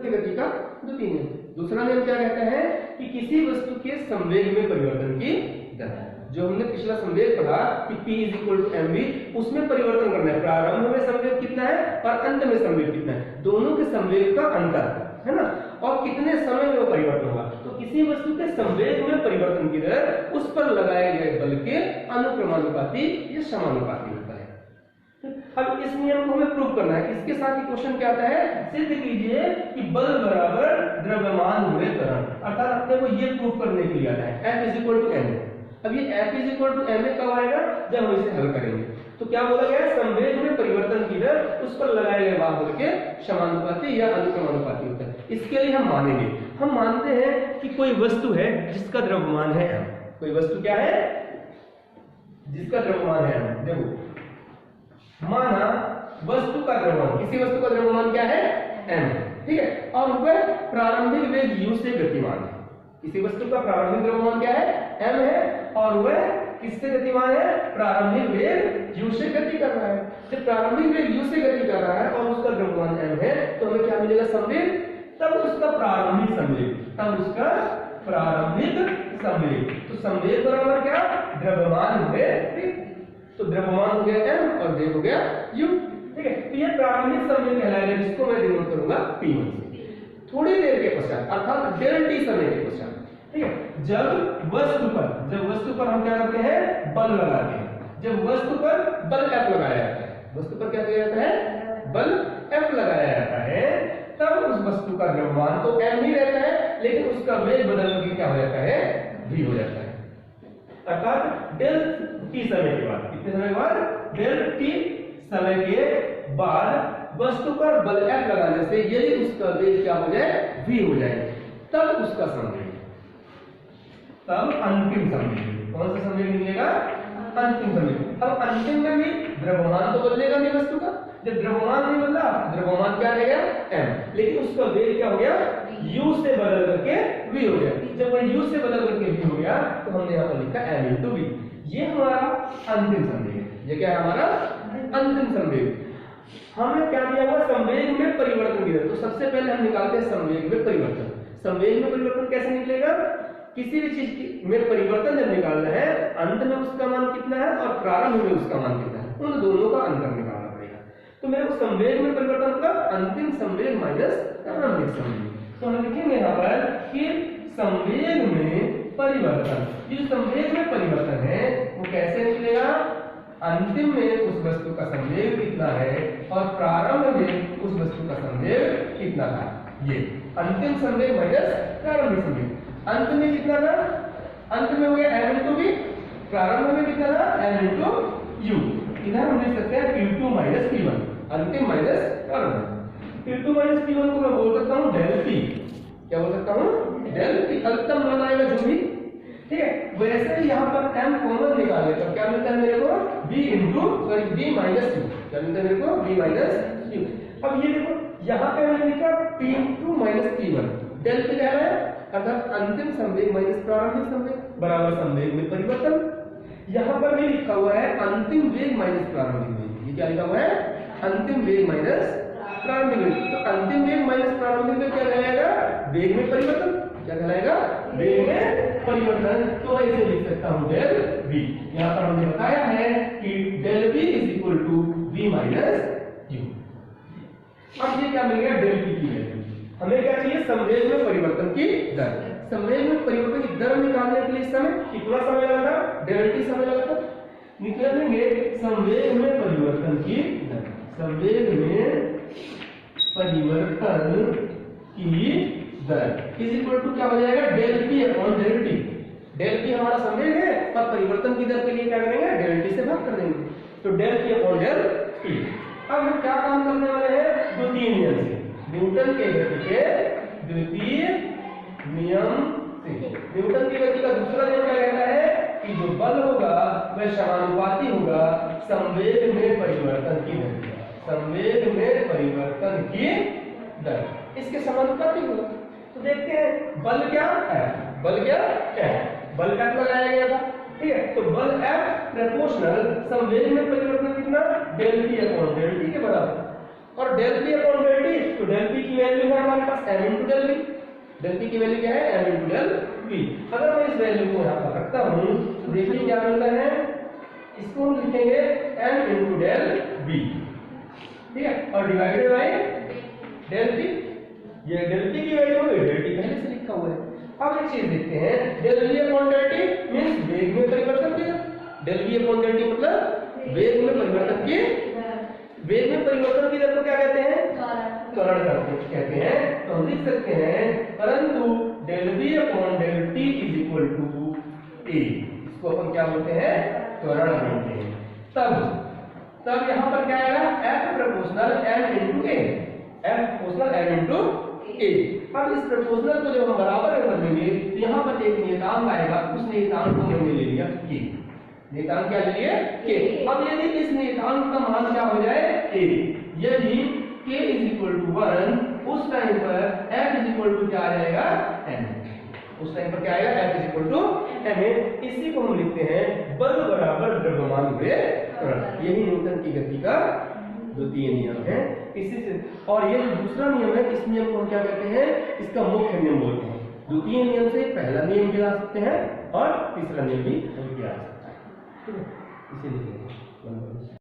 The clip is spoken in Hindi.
गति का द्वितीय नियम। दूसरा नियम क्या कहता है कि किसी वस्तु के संवेग में परिवर्तन की दर, जो हमने पिछला संवेग पढ़ा कि P = mv, उसमें परिवर्तन करना है। प्रारंभ में संवेग कितना है और अंत में संवेग कितना है, दोनों के संवेग का अंतर है ना, और कितने समय में वो परिवर्तन होगा। तो किसी वस्तु के संवेग में परिवर्तन की दर उस पर लगाए गए बल के अनुक्रमानुपाती या समानुपाती होता है। अब इस नियम को हमें प्रूव करना है। इसके साथ ही क्वेश्चन क्या आता है, सिद्ध कीजिए कि बल बराबर द्रव्यमान हुए त्वरण। अर्थात अपने को ये प्रूव करने के लिए आता है F = ma। अब ये F = ma कब आएगा, जब हम इसे हल करेंगे। तो क्या बोला गया, संवेग में परिवर्तन की दर उस पर लगाए गए बल के समानुपाती या अनुक्रमानुपाती होता है। इसके लिए हम मानेंगे, हम मानते हैं कि कोई वस्तु है जिसका द्रव्यमान है m। कोई वस्तु क्या है जिसका द्रव्यमान है m। देखो, माना वस्तु का द्रव्यमान, किसी वस्तु का द्रव्यमान क्या है m, ठीक है, और वह प्रारंभिक वेग u से गतिमान है। किसी वस्तु का प्रारंभिक द्रव्यमान क्या है m है, और वह किससे गतिमान है, प्रारंभिक वेग u से गति कर रहा है। जब प्रारंभिक वेग u से गति कर रहा है और उसका द्रव्यमान m है, तो हमें क्या मिलेगा, संवेग। तब उसका प्रारंभिक संवेग, तब उसका प्रारंभिक संवेग, तो संवेग बराबर क्या, द्रव्यमान हुए, ठीक। तो द्रव्यमान हो गया m और वेग हो गया u, ठीक है। तो ये प्रारंभिक संवेग कहलाएगा, जिसको मैं डिनोट करूंगा p1 से। थोड़ी देर के पश्चात, अर्थात डेल t समय के पश्चात, ठीक है, जब वस्तु पर हम क्या करते हैं, बल लगाते हैं। जब वस्तु पर बल F लगाया जाता है, वस्तु पर क्या किया जाता है, बल F लगाया जाता है, तब उस वस्तु का द्रव्यमान तो m ही रहता है, लेकिन उसका वेग बदल के क्या हो जाता है, v हो जाता है। अर्थात डेल t समय के बाद, कितने समय के बाद, डेल t समय के बाद वस्तु पर बल F लगाने से यदि उसका वेग क्या हो जाए, v हो जाए, तब उसका संवेग, तब अंतिम संवेग, कौन सा संवेग निकलेगा, अंतिम संवेग। अब अंतिम में भी द्रव्यमान तो बदलेगा नहीं वस्तु का। जब द्रव्यमान नहीं बदला, द्रव्यमान क्या रहेगा m, लेकिन उसका वेग क्या हो गया, u से बदल करके v हो गया। जब वह u से बदल करके v हो गया, तो हमने यहाँ पर लिखा m × v। ये हमारा अंतिम संवेग है। ये क्या है, हमारा अंतिम संवेग। हमें क्या दिया हुआ, संवेग में परिवर्तन की दर। तो सबसे पहले हम निकालते हैं संवेग में परिवर्तन। संवेग में परिवर्तन कैसे निकलेगा, किसी भी चीज में परिवर्तन जब निकालना है, अंत में उसका मान कितना है और प्रारंभ में उसका मान कितना है, उन दोनों का अंतर निकालना पड़ेगा। तो मेरे को संवेग में परिवर्तन मतलब अंतिम संवेग माइनस प्रारंभिक संवेग। तो हम लिखेंगे यहाँ पर कि संवेग में परिवर्तन, ये संवेग में परिवर्तन है वो कैसे निकलेगा, अंतिम में उस वस्तु का संवेग कितना है और प्रारंभ में उस वस्तु का संवेग कितना था। ये अंतिम संवेग माइनस प्रारंभिक संवेग। अंत में कितना था, अंत में हो गया m × v, प्रारंभ में कितना था, m × u। इधर हम लिख सकते हैं p2 - p1, अंतिम माइनस प्रारंभ। p2 - p1 को मैं बोल सकता हूँ डेल p। क्या बोल सकता हूँ, डेल p। अंतिम मान आएगा जो भी, ठीक है। वैसे ही यहाँ पर m कॉमन निकाले तो क्या मिलता है मेरे को, v - u। क्या मिलता है मेरे को, v - u। अब ये देखो, यहाँ पे मैंने लिखा p2 - p1, डेल p कह रहा है, अर्थात अंतिम संवेग माइनस प्रारंभिक संवेग बराबर संवेग में परिवर्तन। यहाँ पर भी लिखा हुआ है अंतिम वेग माइनस प्रारंभिक वेग। ये क्या लिखा हुआ है, अंतिम वेग माइनस प्रारंभिक वेग। तो अंतिम वेग माइनस प्रारंभिक वेग क्या कहलाएगा, वेग में परिवर्तन। क्या कहलाएगा, वेग में परिवर्तन। तो ऐसे लिख सकता हूँ डेल v। यहाँ पर हमने बताया है कि डेल v = v - u। अब ये क्या मिल गया, डेल p की वैल्यू। हमें क्या चाहिए, संवेग में परिवर्तन की दर। संवेग में परिवर्तन की दर निकालने के लिए समय कितना समय लगा था, डेल t समय लगा था। निकालेंगे संवेग में परिवर्तन की दर। संवेग में परिवर्तन की दर = क्या हो जाएगा, डेल p/डेल t। डेल p हमारा संवेग है और परिवर्तन की दर के लिए क्या करेंगे, डेल t से भाग कर देंगे। तो डेल p/डेल t। अब हम क्या काम करने वाले हैं, द्वितीय नियम से, न्यूटन के गति के द्वितीय नियम से। न्यूटन की गति का दूसरा नियम क्या कहता है कि जो बल होगा वह समानुपाती होगा संवेग में परिवर्तन की दर। संवेग में परिवर्तन की दर इसके समानुपाती होगा। तो देखते हैं बल क्या है, बल क्या है, बल F लगाया गया था, ठीक है। तो बल F प्रोपोर्शनल संवेग में परिवर्तन कितना, डेल p/डेल t के बराबर। और del P upon del T, तो डेल पी की वैल्यू है हमारे पास m into del v। Del P की वैल्यू क्या है m इनटू डेल v। अगर मैं इस वैल्यू को यहां पर रखता हूं तो देखिए क्या मिलता है, इसको हम लिखेंगे m इनटू डेल v, ठीक है, और डिवाइडेड बाय डेल पी। ये डेल पी की वैल्यू है, डेल टी पहले से लिखा हुआ है। अब एक चीज देखते हैं, del v upon del T means वेग में परिवर्तन किया। Del v upon del T मतलब वेग में परिवर्तन की, वेग में परिवर्तन की दर को क्या कहते हैं, त्वरण कहते हैं। तो हम लिख सकते हैं परंतु del v upon del T is equal to a, इसको अपन क्या बोलते हैं, त्वरण बोलते हैं। तब यहां पर क्या आएगा, f proportional m into a, f proportional m into a। अब इस प्रोपोर्शनल को जब हम बराबर कर देंगे तो यहाँ पर एक नियतांक आएगा, उस नियतांक को हमने ले लिया k। नियतांक क्या ले लिए, k। अब यदि इस नियतांक का मान क्या हो जाए a, यदि k इज इक्वल टू 1, उस टाइम पर f इज इक्वल टू क्या आ जाएगा m। उस टाइम पर क्या आएगा, f is equal to m। इसी को हम लिखते हैं बल बराबर द्रव्यमान हुए त्वरण। यही न्यूटन की गति का द्वितीय नियम है। इसी से, और ये जो दूसरा नियम है, इस नियम को हम क्या कहते हैं, इसका मुख्य नियम बोलते हैं। द्वितीय नियम से पहला नियम भी ला सकते हैं और तीसरा नियम भी हम किया जा सकता है, ठीक है, इसीलिए